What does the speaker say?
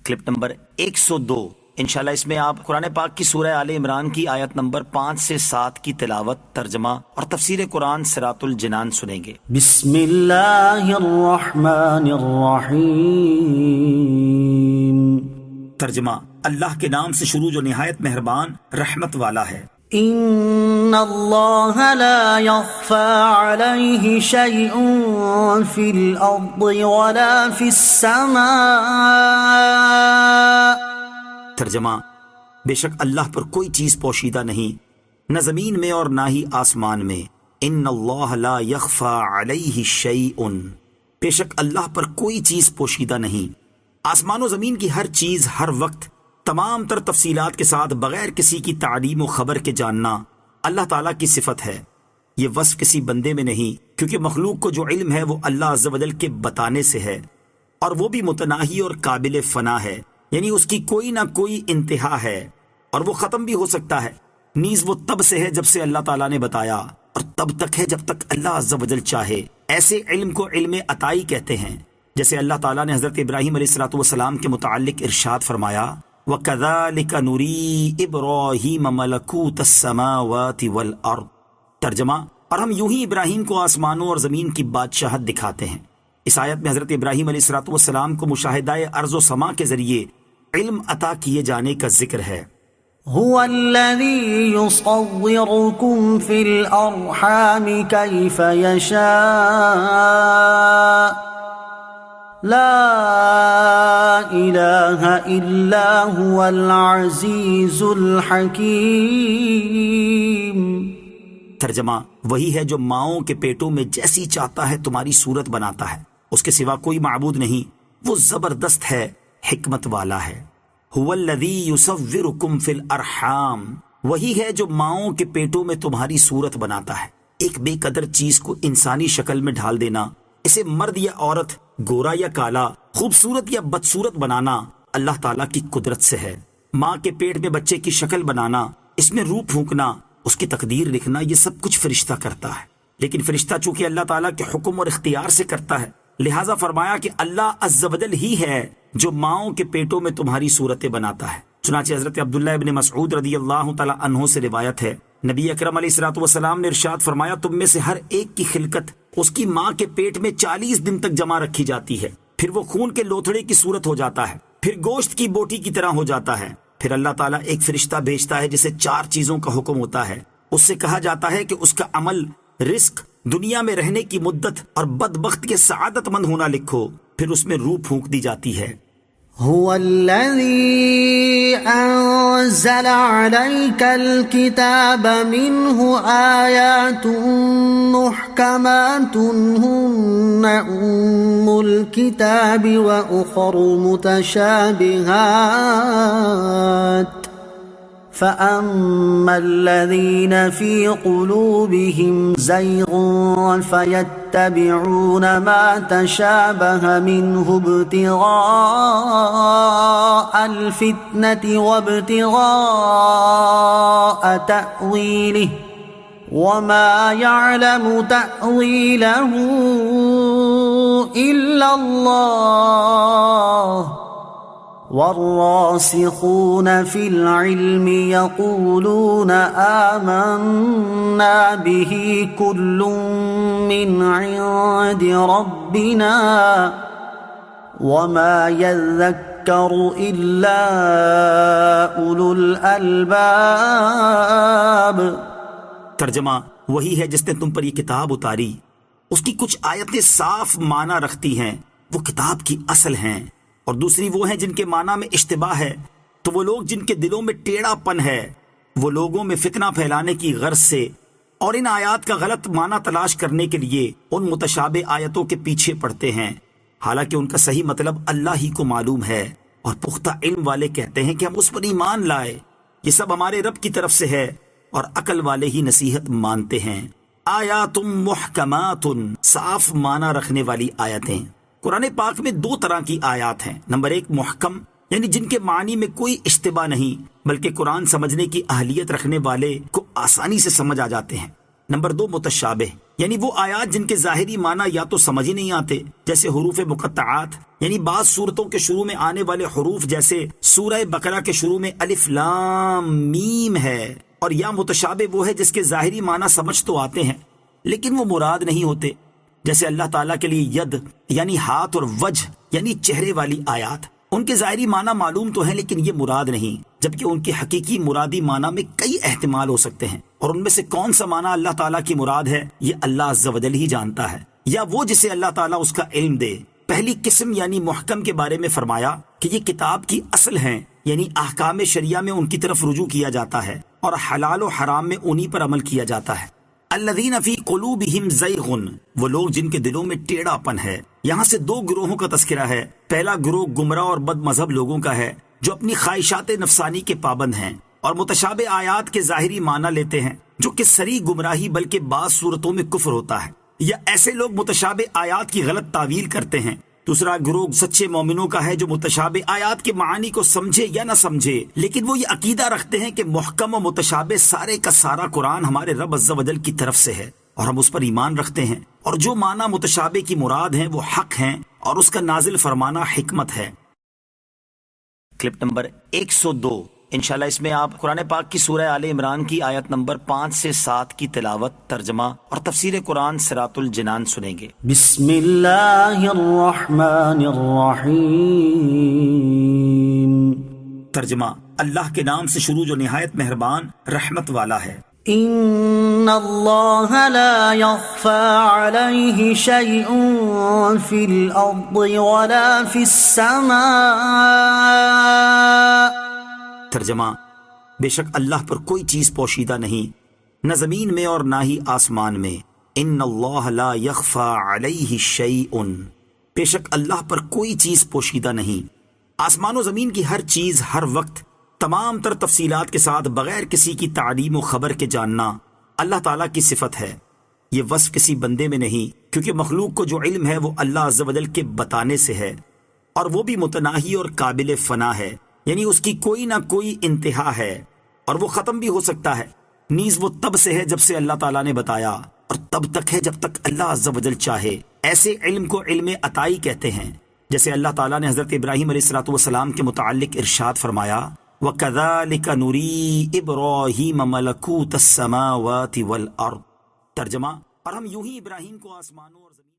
Clip number 102۔ انشاءاللہ اس میں آپ قرآن پاک کی سورہ آل عمران کی آیت نمبر 5 سے 7 کی تلاوت، ترجمہ اور تفسیر قرآن صراط الجنان سنیں گے۔ بسم اللہ الرحمن الرحیم۔ ترجمہ: اللہ کے نام سے شروع جو نہایت مہربان رحمت والا ہے۔ ان اللہ لا يخفى علیہ شیء فی الارض ولا فی السماء۔ ترجمہ: بے شک اللہ پر کوئی چیز پوشیدہ نہیں، نہ زمین میں اور نہ ہی آسمان میں۔ ان اللہ لا یخفی علیہ شیء، بے شک اللہ پر کوئی چیز پوشیدہ نہیں۔ آسمان و زمین کی ہر چیز ہر وقت تمام تر تفصیلات کے ساتھ بغیر کسی کی تعلیم و خبر کے جاننا اللہ تعالیٰ کی صفت ہے۔ یہ وصف کسی بندے میں نہیں، کیونکہ مخلوق کو جو علم ہے وہ اللہ عز و جل کے بتانے سے ہے، اور وہ بھی متناہی اور قابل فنا ہے، یعنی اس کی کوئی نہ کوئی انتہا ہے اور وہ ختم بھی ہو سکتا ہے۔ نیز وہ تب سے ہے جب سے اللہ تعالیٰ نے بتایا، اور تب تک ہے جب تک اللہ عز و جل چاہے۔ ایسے علم کو علم عطائی کہتے ہیں، جیسے اللہ تعالیٰ نے حضرت ابراہیم علیہ السلام کے متعلق ارشاد فرمایا: وَكَذَلِكَ نُرِي إِبْرَاهِيمَ مَلَكُوتَ السَّمَاوَاتِ وَالْأَرْضِ۔ ترجمہ: اور ہم یوں ہی ابراہیم کو آسمانوں اور زمین کی بادشاہت دکھاتے ہیں۔ اس آیت میں حضرت ابراہیم علیہ السلام کو مشاہدہ ارض و سما کے ذریعے علم عطا کیے جانے کا ذکر ہے۔ هو الذي يصوركم في الأرحام كيف يشاء لا إله إلا هو العزيز الحكيم۔ ترجمہ: وہی ہے جو ماؤں کے پیٹوں میں جیسی چاہتا ہے تمہاری صورت بناتا ہے، اس کے سوا کوئی معبود نہیں، وہ زبردست ہے، حکمت والا ہے۔ هو الذی یصورکم فی الارحام، وہی ہے جو ماؤں کے پیٹوں میں تمہاری صورت بناتا ہے۔ ایک بے قدر چیز کو انسانی شکل میں ڈھال دینا، اسے مرد یا عورت، گورا یا کالا، خوبصورت یا بدصورت بنانا اللہ تعالیٰ کی قدرت سے ہے۔ ماں کے پیٹ میں بچے کی شکل بنانا، اس میں روح پھونکنا، اس کی تقدیر لکھنا، یہ سب کچھ فرشتہ کرتا ہے۔ لیکن فرشتہ چونکہ اللہ تعالیٰ کے حکم اور اختیار سے کرتا ہے، لہٰذا فرمایا کہ اللہ عز و جل ہی ہے جو ماؤں کے پیٹوں میں تمہاری صورتیں بناتا ہے۔ چنانچہ حضرت عبداللہ ابن مسعود رضی اللہ تعالیٰ عنہ سے روایت ہے، نبی اکرم علیہ السلام نے ارشاد فرمایا: تم میں سے ہر ایک کی خلقت اس کی ماں کے پیٹ میں 40 دن تک جمع رکھی جاتی ہے، پھر وہ خون کے لوتھڑے کی صورت ہو جاتا ہے، پھر گوشت کی بوٹی کی طرح ہو جاتا ہے، پھر اللہ تعالیٰ ایک فرشتہ بھیجتا ہے جسے 4 چیزوں کا حکم ہوتا ہے۔ اس سے کہا جاتا ہے کہ اس کا عمل، رزق، دنیا میں رہنے کی مدت اور بدبخت کے سعادت مند ہونا لکھو، پھر اس میں روح پھونک دی جاتی ہے۔ هو الذي أنزل عليك الكتاب منه آيات محكمات هن أم الكتاب وأخر متشابهات فأما الذين في قلوبهم زيغ فيتبعون ما تشابه منه ابتغاء الفتنة وابتغاء تأويله وما يعلم تأويله إلا الله والراسخون في العلم يقولون آمنا به كل من عند ربنا وما يذكر إلا أولو الألباب۔ ترجمہ: وہی ہے جس نے تم پر یہ کتاب اتاری، اس کی کچھ آیتیں صاف معنی رکھتی ہیں، وہ کتاب کی اصل ہیں، اور دوسری وہ ہیں جن کے معنی میں اشتباہ ہے، تو وہ لوگ جن کے دلوں میں ٹیڑھا پن ہے، وہ لوگوں میں فتنہ پھیلانے کی غرض سے اور ان آیات کا غلط معنی تلاش کرنے کے لیے ان متشابہ آیتوں کے پیچھے پڑتے ہیں، حالانکہ ان کا صحیح مطلب اللہ ہی کو معلوم ہے۔ اور پختہ علم والے کہتے ہیں کہ ہم اس پر ایمان لائے، یہ سب ہمارے رب کی طرف سے ہے، اور عقل والے ہی نصیحت مانتے ہیں۔ آیات محکمات، صاف معنی رکھنے والی آیتیں۔ قرآن پاک میں 2 طرح کی آیات ہیں۔ نمبر 1 محکم، یعنی جن کے معنی میں کوئی اشتباہ نہیں، بلکہ قرآن سمجھنے کی اہلیت رکھنے والے کو آسانی سے سمجھ آ جاتے ہیں۔ نمبر 2 متشابہ، یعنی وہ آیات جن کے ظاہری معنی یا تو سمجھ ہی نہیں آتے، جیسے حروف مقطعات، یعنی بعض صورتوں کے شروع میں آنے والے حروف جیسے سورہ بقرہ کے شروع میں الف لام میم ہے، اور یا متشابہ وہ ہے جس کے ظاہری معنی سمجھ تو آتے ہیں لیکن وہ مراد نہیں ہوتے، جیسے اللہ تعالیٰ کے لیے ید یعنی ہاتھ اور وجہ یعنی چہرے والی آیات، ان کے ظاہری معنی معلوم تو ہیں لیکن یہ مراد نہیں، جبکہ ان کے حقیقی مرادی معنی میں کئی احتمال ہو سکتے ہیں، اور ان میں سے کون سا معنی اللہ تعالیٰ کی مراد ہے یہ اللہ عز و جل ہی جانتا ہے، یا وہ جسے اللہ تعالیٰ اس کا علم دے۔ پہلی قسم یعنی محکم کے بارے میں فرمایا کہ یہ کتاب کی اصل ہیں، یعنی احکام شریعہ میں ان کی طرف رجوع کیا جاتا ہے اور حلال و حرام میں انہی پر عمل کیا جاتا ہے۔ الذین فی قلوبہم زیغ، وہ لوگ جن کے دلوں میں ٹیڑھا پن ہے۔ یہاں سے دو گروہوں کا تذکرہ ہے۔ پہلا گروہ گمراہ اور بد مذہب لوگوں کا ہے جو اپنی خواہشات نفسانی کے پابند ہیں اور متشابہ آیات کے ظاہری معنی لیتے ہیں، جو کہ صریح گمراہی بلکہ بعض صورتوں میں کفر ہوتا ہے، یا ایسے لوگ متشابہ آیات کی غلط تعویل کرتے ہیں۔ دوسرا گروہ سچے مومنوں کا ہے جو متشابہ آیات کے معانی کو سمجھے یا نہ سمجھے، لیکن وہ یہ عقیدہ رکھتے ہیں کہ محکم و متشابہ سارے کا سارا قرآن ہمارے رب عز و جل کی طرف سے ہے اور ہم اس پر ایمان رکھتے ہیں، اور جو معنی متشابہ کی مراد ہیں وہ حق ہیں اور اس کا نازل فرمانا حکمت ہے۔ کلپ نمبر 102، انشاءاللہ اس میں آپ قرآن پاک کی سورہ آل عمران کی آیت نمبر 5 سے 7 کی تلاوت، ترجمہ اور تفسیر قرآن صراط الجنان سنیں گے۔ بسم اللہ الرحمن الرحیم۔ ترجمہ، اللہ کے نام سے شروع جو نہایت مہربان رحمت والا ہے۔ ان اللہ لا يخفى علیہ شیء فی الارض ولا فی السماء۔ ترجمہ، بے شک اللہ پر کوئی چیز پوشیدہ نہیں، نہ زمین میں اور نہ ہی آسمان میں۔ ان اللہ لا یخفی علیہ شیء، بے شک اللہ پر کوئی چیز پوشیدہ نہیں۔ آسمان و زمین کی ہر چیز ہر وقت تمام تر تفصیلات کے ساتھ بغیر کسی کی تعلیم و خبر کے جاننا اللہ تعالیٰ کی صفت ہے۔ یہ وصف کسی بندے میں نہیں، کیونکہ مخلوق کو جو علم ہے وہ اللہ عز و جل کے بتانے سے ہے، اور وہ بھی متناہی اور قابل فنا ہے، یعنی اس کی کوئی نہ کوئی انتہا ہے اور وہ ختم بھی ہو سکتا ہے۔ نیز وہ تب سے ہے جب سے اللہ تعالیٰ نے بتایا، اور تب تک ہے جب تک اللہ عز و جل چاہے۔ ایسے علم کو علم عطائی کہتے ہیں، جیسے اللہ تعالیٰ نے حضرت ابراہیم علیہ السلام کے متعلق ارشاد فرمایا، وَكَذَلِكَ نُرِي إِبْرَاهِيمَ مَلَكُوتَ السَّمَاوَاتِ وَالْأَرْضِ۔ ترجمہ، اور ہم یوں ہی ابراہیم کو آسمانوں اور زمین